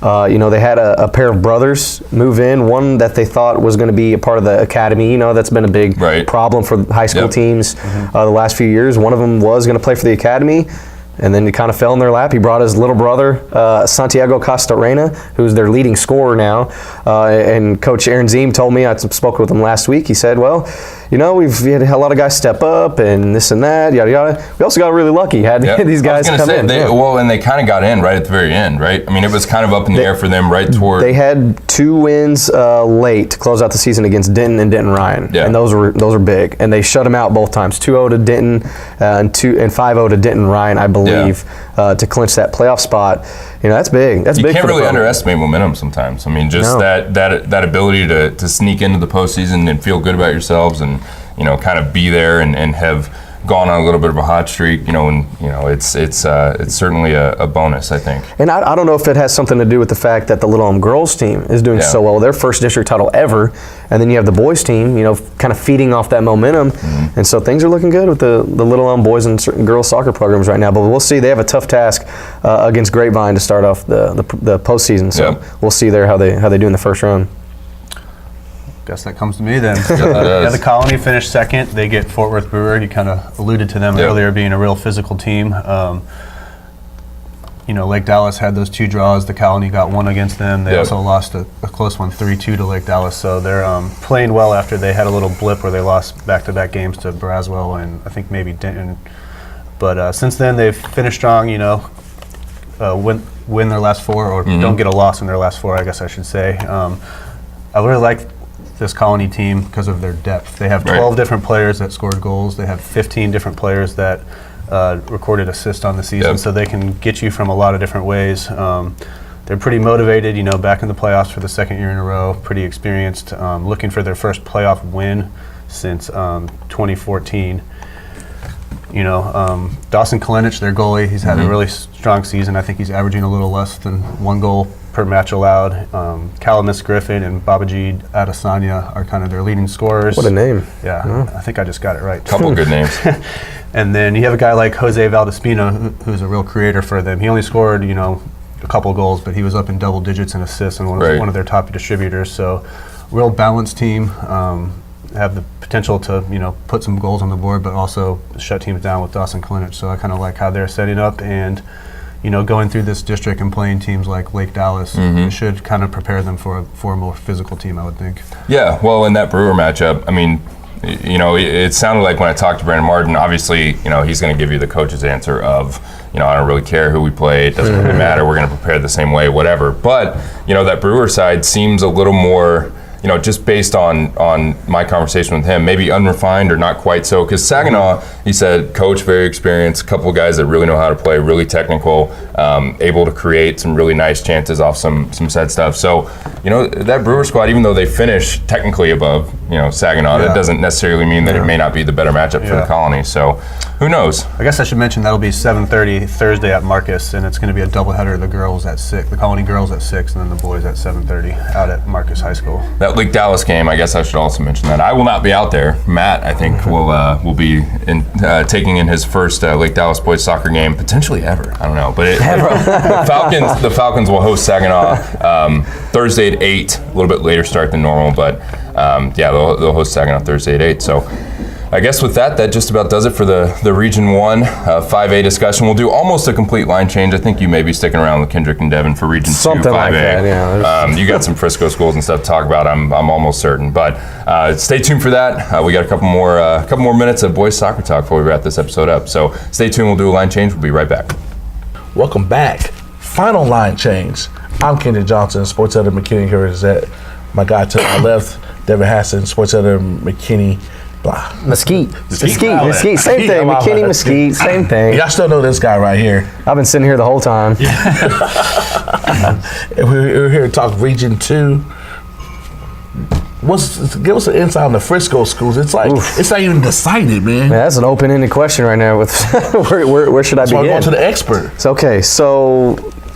A: They had a pair of brothers move in, one that they thought was going to be a part of the academy. That's been a big problem for high school teams the last few years. One of them was going to play for the academy, and then he kind of fell in their lap. He brought his little brother, Santiago Castorena, who's their leading scorer now. And Coach Aaron Ziem told me, I spoke with him last week, he said, well, we've had a lot of guys step up and this and that, yada, yada. We also got really lucky, had these guys come in.
F: Well, and they kind of got in right at the very end, right? I mean, it was kind of up in the air for them right toward.
A: They had 2 wins late to close out the season against Denton and Denton Ryan, and those were big. And they shut them out both times, 2-0 to Denton and 5-0 to Denton Ryan, I believe, to clinch that playoff spot. That's big. That's big.
F: You can't really underestimate momentum sometimes. I mean, just that ability to sneak into the postseason and feel good about yourselves and kind of be there and have gone on a little bit of a hot streak, it's certainly a bonus, I think.
A: And I don't know if it has something to do with the fact that the Little Elm girls team is doing so well, their first district title ever, and then you have the boys team, kind of feeding off that momentum, and so things are looking good with the Little Elm boys and certain girls soccer programs right now. But we'll see. They have a tough task against Grapevine to start off the postseason, so we'll see there how they do in the first round.
B: Guess that comes to me then. The Colony finished second. They get Fort Worth Brewer. You kind of alluded to them earlier being a real physical team. Lake Dallas had those 2 draws. The Colony got 1 against them. They also lost a close one, 3-2 to Lake Dallas. So they're playing well after they had a little blip where they lost back-to-back games to Braswell and I think maybe Denton. But since then, they've finished strong, win their last 4, or don't get a loss in their last 4, I guess I should say. I really like this Colony team because of their depth. They have 12 different players that scored goals. They have 15 different players that recorded assists on the season, so they can get you from a lot of different ways. They're pretty motivated, back in the playoffs for the 2nd year in a row, pretty experienced, looking for their first playoff win since 2014. Dawson Kalinich, their goalie, he's had a really strong season. I think he's averaging a little less than 1 goal per match allowed. Calamus Griffin and Babajid Adesanya are kind of their leading scorers.
A: What a name.
B: Yeah, I think I just got it right.
F: Couple good names.
B: And then you have a guy like Jose Valdespino, who's a real creator for them. He only scored, a couple goals, but he was up in double digits in assists and one of their top distributors. So, real balanced team. Have the potential to, put some goals on the board, but also shut teams down with Dawson Kalinich. So I kind of like how they're setting up, and going through this district and playing teams like Lake Dallas should kind of prepare them for a more physical team, I would think. Yeah,
F: well, in that Brewer matchup, I mean, it sounded like when I talked to Brandon Martin, obviously, he's going to give you the coach's answer of, I don't really care who we play, it doesn't really matter, we're going to prepare the same way, whatever. But, that Brewer side seems a little more, just based on my conversation with him, maybe unrefined or not quite so. Because Saginaw, he said, coach, very experienced, a couple of guys that really know how to play, really technical, able to create some really nice chances off some set stuff. So, that Brewer squad, even though they finish technically above, Saginaw, that doesn't necessarily mean that it may not be the better matchup for the Colony. So, who knows?
B: I guess I should mention that'll be 7:30 Thursday at Marcus, and it's going to be a doubleheader. The girls at 6, the Colony girls at 6, and then the boys at 7:30 out at Marcus High School.
F: That Lake Dallas game, I guess I should also mention that. I will not be out there. Matt, I think, will be taking in his first Lake Dallas boys soccer game, potentially ever. I don't know. But the Falcons will host Saginaw Thursday at 8, a little bit later start than normal, but they'll host Saginaw Thursday at 8. So I guess with that just about does it for the Region I 5A discussion. We'll do almost a complete line change. I think you may be sticking around with Kendrick and Devin for Region
A: Something
F: 2 5A.
A: like that, yeah.
F: You got some Frisco schools and stuff to talk about, I'm almost certain. But stay tuned for that. We got a couple more minutes of boys soccer talk before we wrap this episode up. So stay tuned, we'll do a line change. We'll be right back.
C: Welcome back. Final line change. I'm Kendrick Johnson, sports editor McKinney Gutierrez. My guy to my left, Devin Hassan, sports editor McKinney.
A: Mesquite. Same thing. McKinney, Mesquite, same thing.
C: Y'all still know this guy right here.
A: I've been sitting here the whole time.
C: We're here to talk Region 2. Give us an insight on the Frisco schools. It's like it's not even decided, man.
A: Yeah, that's an open-ended question right now. With where should I begin?
C: So I'm going to the expert.
A: So, okay, so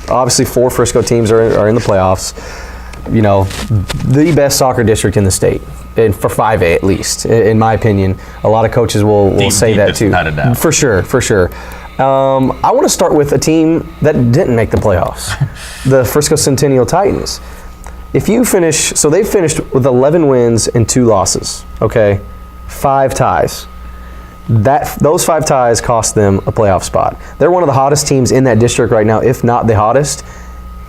A: obviously 4 Frisco teams are in the playoffs. The best soccer district in the state. And for 5A at least, in my opinion. A lot of coaches will say that too.
D: Without a doubt.
A: For sure. I want to start with a team that didn't make the playoffs, the Frisco Centennial Titans. If you finish, so they finished with 11 wins and 2 losses, okay? 5 ties. Those 5 ties cost them a playoff spot. They're one of the hottest teams in that district right now, if not the hottest,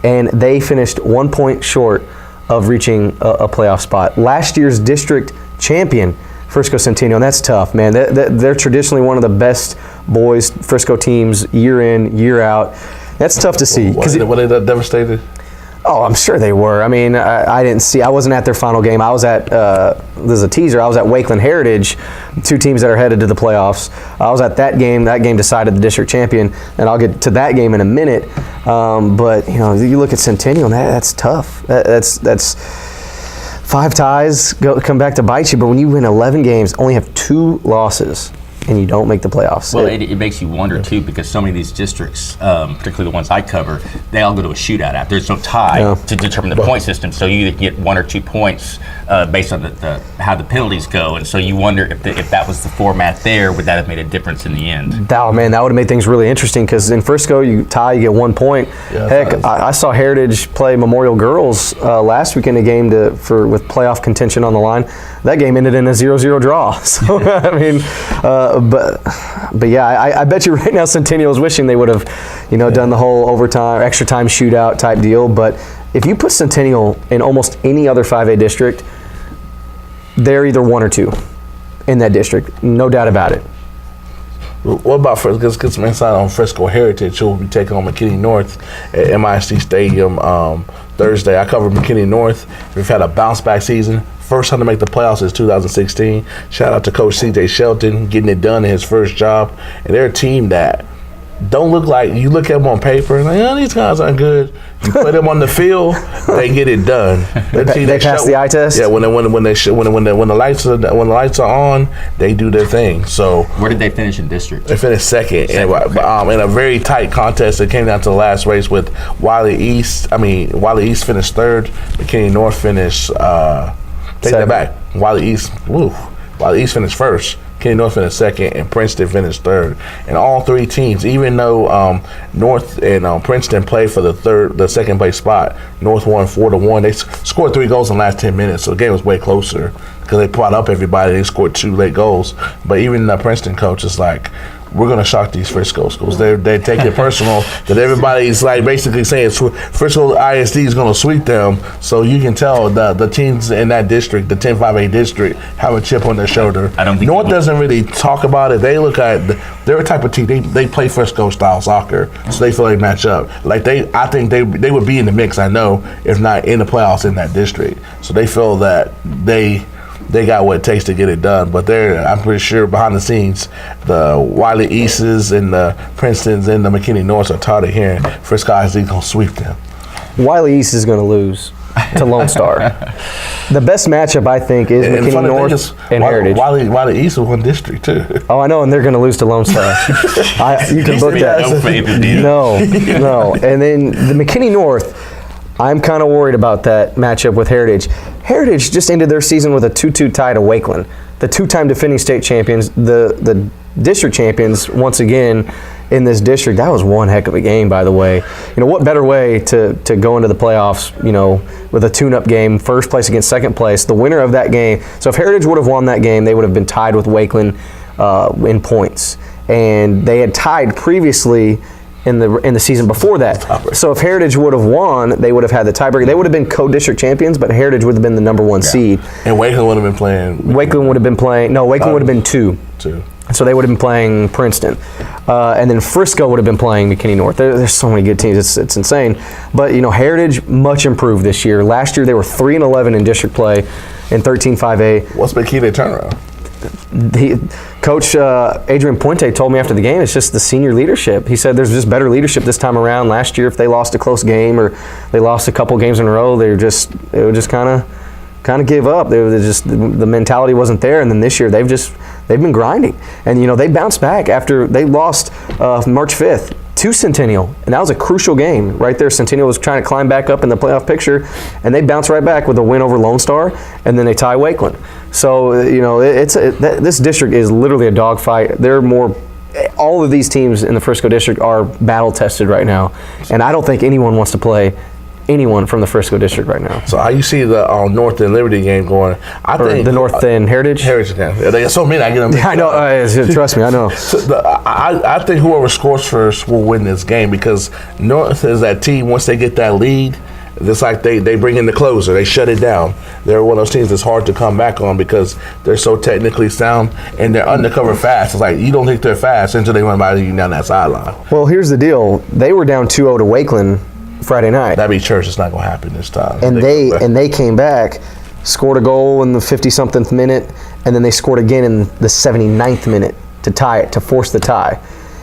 A: and they finished 1 point short of reaching a playoff spot. Last year's district champion, Frisco Centennial, and that's tough, man. They're traditionally one of the best boys Frisco teams year in, year out. That's tough to see.
C: Were they that devastated?
A: Oh, I'm sure they were. I mean, I wasn't at their final game. I was at, there's a teaser, I was at Wakeland Heritage, 2 teams that are headed to the playoffs. I was at that game. That game decided the district champion, and I'll get to that game in a minute. But, you look at Centennial, and that's tough. That's 5 ties, come back to bite you. But when you win 11 games, only have 2 losses, and you don't make the playoffs.
D: Well, it makes you wonder, too, because so many of these districts, particularly the ones I cover, they all go to a shootout after. There's no tie to determine the point system, so you either get 1 or 2 points based on how the penalties go. And so you wonder if that was the format there, would that have made a difference in the end?
A: Oh man, that would have made things really interesting because in Frisco, you tie, you get 1 point.
C: Yeah,
A: Heck, I saw Heritage play Memorial Girls last week in a game with playoff contention on the line. That game ended in a 0-0 draw. So I mean, but yeah, I bet you right now Centennial is wishing they would have, done the whole overtime, extra time shootout type deal. But if you put Centennial in almost any other 5A district, they're either 1 or 2 in that district, no doubt about it.
C: What about Frisco? Let's get some insight on Frisco Heritage, who will be taking on McKinney North at MISD Stadium Thursday. I covered McKinney North. We've had a bounce back season. First time to make the playoffs since 2016. Shout out to Coach CJ Shelton getting it done in his first job. And they're a team that don't look like, you look at them on paper and like, these guys aren't good. You put them on the field, they get it done.
A: They pass the eye test.
C: Yeah, when the lights are on, they do their thing. So
D: where did they finish in district?
C: They finished second, in a very tight contest. It came down to the last race with Wiley East. Wiley East finished third. McKinney North finished. Take that back. Wiley East finished first. Kenny North finished second, and Princeton finished third. And all three teams, even though North and Princeton played for the second place spot, North won 4-1. They scored 3 goals in the last 10 minutes, so the game was way closer because they brought up everybody. They scored 2 late goals. But even the Princeton coach is like, we're going to shock these Frisco schools. They take it personal that everybody's like basically saying Frisco ISD is going to sweep them. So you can tell the teams in that district, the 10-5A district, have a chip on their shoulder.
D: I don't think
C: North doesn't really talk about it. They look at they're a type of team. They play Frisco style soccer, so they feel they match up. I think they would be in the mix. I know, if not in the playoffs in that district. So they feel that they got what it takes to get it done. But I'm pretty sure behind the scenes, the Wiley Easts and the Princetons and the McKinney Norths are tired of hearing Frisco ISD going to sweep them.
A: Wiley East is going to lose to Lone Star. The best matchup, I think, is McKinney North and Heritage.
C: Wiley East is one district, too.
A: Oh, I know, and they're going to lose to Lone Star. You can book that. No. And then the McKinney North, I'm kind of worried about that matchup with Heritage. Heritage just ended their season with a 2-2 tie to Wakeland. The 2-time defending state champions, the district champions, once again, in this district. That was one heck of a game, by the way. What better way to go into the playoffs, with a tune-up game, first place against second place, the winner of that game. So if Heritage would have won that game, they would have been tied with Wakeland in points. And they had tied previously in the season before that. So if Heritage would have won, they would have had the tiebreaker. They would have been co-district champions, but Heritage would have been the number 1 seed.
C: And Wakeland would have been playing.
A: Wakeland would have been playing. No, Wakeland would have been 2. So they would have been playing Princeton. And then Frisco would have been playing McKinney North. There's so many good teams. It's insane. But, Heritage much improved this year. Last year they were 3-11 in district play in 13-5A.
C: What's been key to turnaround?
A: Coach Adrian Puente told me after the game, it's just the senior leadership. He said there's just better leadership this time around. Last year, if they lost a close game or they lost a couple games in a row, they would just kind of give up. The mentality wasn't there. And then this year, they've been grinding. And they bounced back after they lost March 5th to Centennial, and that was a crucial game right there. Centennial was trying to climb back up in the playoff picture, and they bounced right back with a win over Lone Star, and then they tie Wakeland. So this district is literally a dogfight. All of these teams in the Frisco district are battle tested right now, and I don't think anyone wants to play anyone from the Frisco district right now.
C: So how you see the North and Liberty game going? I think
A: the North and Heritage.
C: Heritage game. They got so many. I get them.
A: I know. Trust me, I know.
C: So I think whoever scores first will win this game because North is that team. Once they get that lead, it's like they bring in the closer. They shut it down. They're one of those teams that's hard to come back on because they're so technically sound and they're undercover fast. It's like you don't think they're fast until they run by you down that sideline.
A: Well, here's the deal. They were down 2-0 to Wakeland Friday night.
C: That'd be church. It's not going to happen this time.
A: And they came back, scored a goal in the 50-something minute, and then they scored again in the 79th minute to tie it, to force the tie.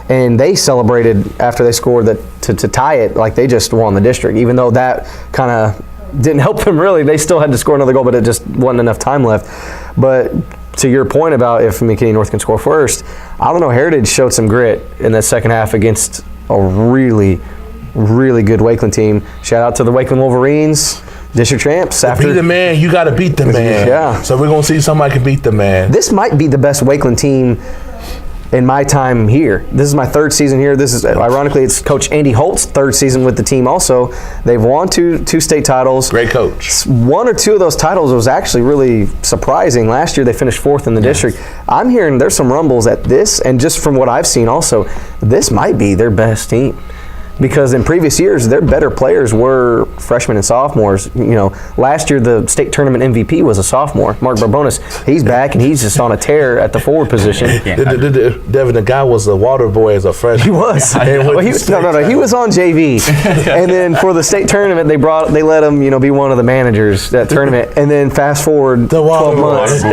A: And they celebrated after they scored to tie it like they just won the district, even though that kind of didn't help them really. They still had to score another goal, but it just wasn't enough time left. But to your point about if McKinney North can score first, I don't know, Heritage showed some grit in that second half against a really good Wakeland team. Shout out to the Wakeland Wolverines. District champs.
C: To beat the man, you got to beat the man.
A: Yeah.
C: So we're going to see somebody can beat the man.
A: This might be the best Wakeland team in my time here. This is my third season here. This is, ironically, it's Coach Andy Holt's third season with the team also. They've won two state titles.
C: Great coach.
A: One or two of those titles was actually really surprising. Last year they finished fourth in the district. I'm hearing there's some rumbles at this, and just from what I've seen also, this might be their best team. Because in previous years, their better players were freshmen and sophomores. Last year the state tournament MVP was a sophomore, Mark Barbonis. He's back and he's just on a tear at the forward position.
C: Devin, the guy was a water boy as a freshman.
A: He was. He was on JV, and then for the state tournament, they let him, be one of the managers that tournament. And then fast forward 12 months.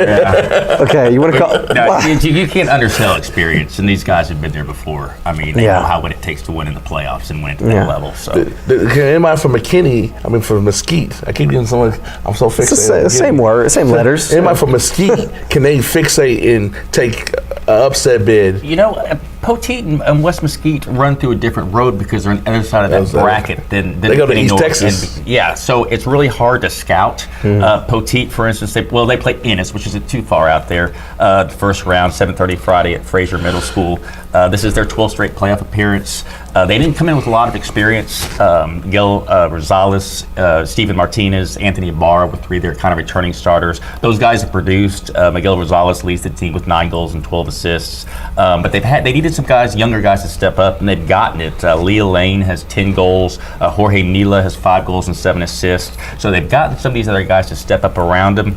A: Okay, you want to call?
D: No, you can't undersell experience, and these guys have been there before. I mean, they know what it takes to win in the playoffs and win at that level. So,
C: can anybody from McKinney? From Mesquite. I keep getting someone. I'm so fixated.
A: It's the same word, same letters.
C: Anybody from Mesquite, can they fixate and take an upset bid?
D: Poteet and West Mesquite run through a different road because they're on the other side of that bracket than
C: they go to
D: McKinney
C: East
D: North.
C: Texas.
D: So it's really hard to scout. Poteet, for instance, they play Ennis, which isn't too far out there. The first round, 7:30 Friday at Fraser Middle School. This is their 12th straight playoff appearance. They didn't come in with a lot of experience. Miguel Rosales, Stephen Martinez, Anthony Ibarra were three of their kind of returning starters. Those guys have produced. Miguel Rosales leads the team with 9 goals and 12 assists. But they needed some guys, younger guys, to step up, and they've gotten it. Leah Lane has 10 goals. Jorge Mila has 5 goals and 7 assists. So they've gotten some of these other guys to step up around them.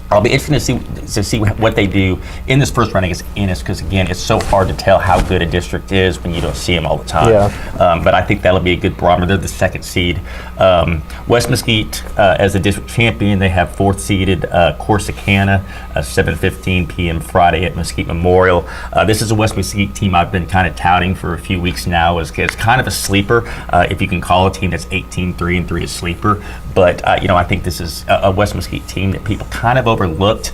D: I'll be interested to see what they do in this first round against Ennis, because again, it's so hard to tell how good a district is when you don't see them all the time. But I think that'll be a good barometer. They're the 2nd seed. West Mesquite, as the district champion, they have 4th seeded Corsicana, 7:15 p.m. Friday at Mesquite Memorial. This is a West Mesquite team I've been kind of touting for a few weeks now as kind of a sleeper, if you can call a team that's 18-3-3 a sleeper. But I think this is a West Mesquite team that people kind of overlooked.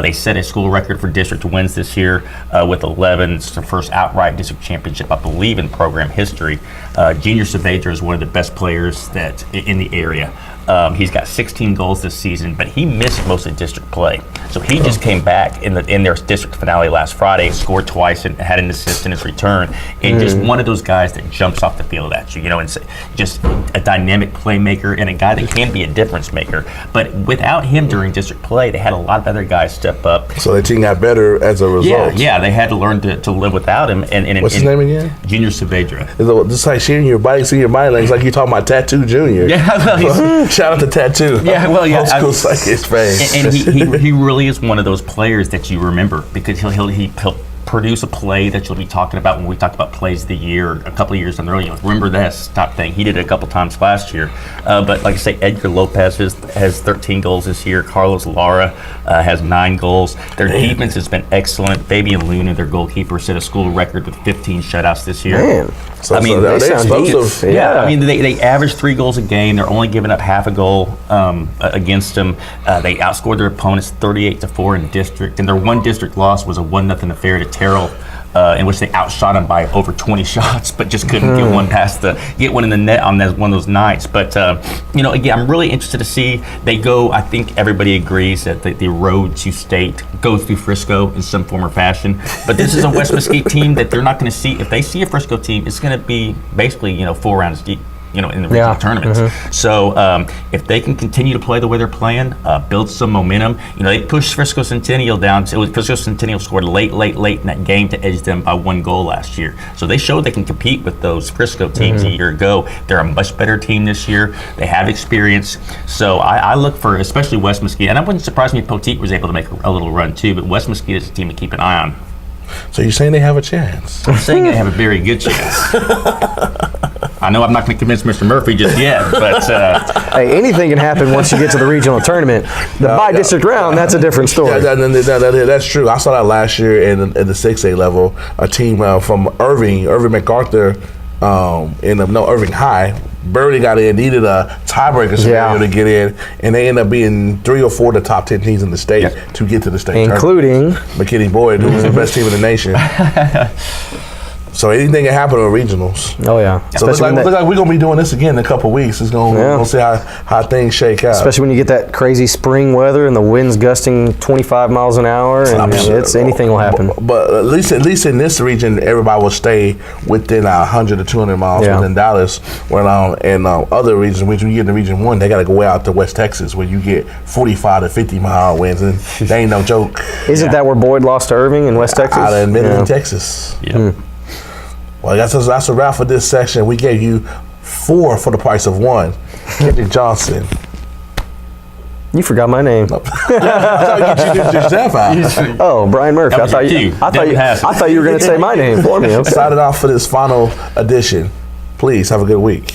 D: They set a school record for district wins this year with 11. It's their first outright district championship, I believe, in program history. Junior Saavedra is one of the best players that in the area. He's got 16 goals this season, but he missed most of district play. So he just came back in their district finale last Friday, scored twice and had an assist in his return. And just one of those guys that jumps off the field at you, and just a dynamic playmaker and a guy that can be a difference maker. But without him during district play, they had a lot of other guys step up.
C: So the team got better as a result.
D: Yeah, they had to learn to live without him. And
C: what's his name again?
D: Junior Saavedra.
C: It's like seeing your body language, like you're talking about Tattoo Junior.
D: Yeah, well,
C: shout out to Tattoo.
D: Yeah, well, yeah.
C: Old school psychic face.
D: And he really is one of those players that you remember, because he'll produce a play that you'll be talking about when we talk about plays of the year a couple of years down the road. Remember this type thing. He did it a couple times last year. But like I say, Edgar Lopez has 13 goals this year. Carlos Lara has 9 goals. Their defense has been excellent. Fabian Luna, their goalkeeper, set a school record with 15 shutouts this year.
A: Man.
C: So they're explosive.
D: Yeah, they average 3 goals a game. They're only giving up half a goal against them. They outscored their opponents 38-4 in district, and their one district loss was a 1-0 affair to Terrell, in which they outshot them by over 20 shots, but just couldn't get one in the net on one of those nights. But again, I'm really interested to see. They go. I think everybody agrees that the road to state goes through Frisco in some form or fashion. But this is a West Mesquite team that they're not going to see. If they see a Frisco team, it's going to be basically 4 rounds deep. In the regional tournaments. So if they can continue to play the way they're playing, build some momentum. They pushed Frisco Centennial down. Frisco Centennial scored late in that game to edge them by 1 goal last year. So they showed they can compete with those Frisco teams a year ago. They're a much better team this year. They have experience. So I look for, especially West Mesquite, and I wouldn't surprise me if Poteet was able to make a little run too, but West Mesquite is a team to keep an eye on.
C: So you're saying they have a chance?
D: I'm saying they have a very good chance. I know I'm not going to convince Mr. Murphy just yet, but
A: hey, anything can happen once you get to the regional tournament. The by-district round, that's a different story.
C: That's true. I saw that last year in the 6A level. A team from Irving MacArthur, Irving High. Birdie got in, needed a tiebreaker scenario to get in, and they ended up being 3 or 4 of the top 10 teams in the state to get to the state
A: including
C: tournament. McKinney Boyd, who was the best team in the nation. So anything can happen in regionals.
A: Oh yeah.
C: So look like we're gonna be doing this again in a couple of weeks. It's gonna we'll see how things shake out.
G: Especially when you get that crazy spring weather and the winds gusting 25 miles an hour, and anything will happen.
C: But at least in this region, everybody will stay within 100 to 200 miles within Dallas. When in other regions, when you get in Region I, they got to go way out to West Texas where you get 45 to 50-mile winds, and they ain't no joke.
G: Isn't that where Boyd lost to Irving in West Texas?
C: Out in Midland, Texas.
D: Yeah.
C: Well, that's a wrap for this section. We gave you 4 for the price of 1. Kenny Johnson.
G: You forgot my name.
C: I thought you did yourself out.
G: Oh, Brian Murphy. I thought you were going to say my name for me. Okay.
C: Signing off for this final edition. Please have a good week.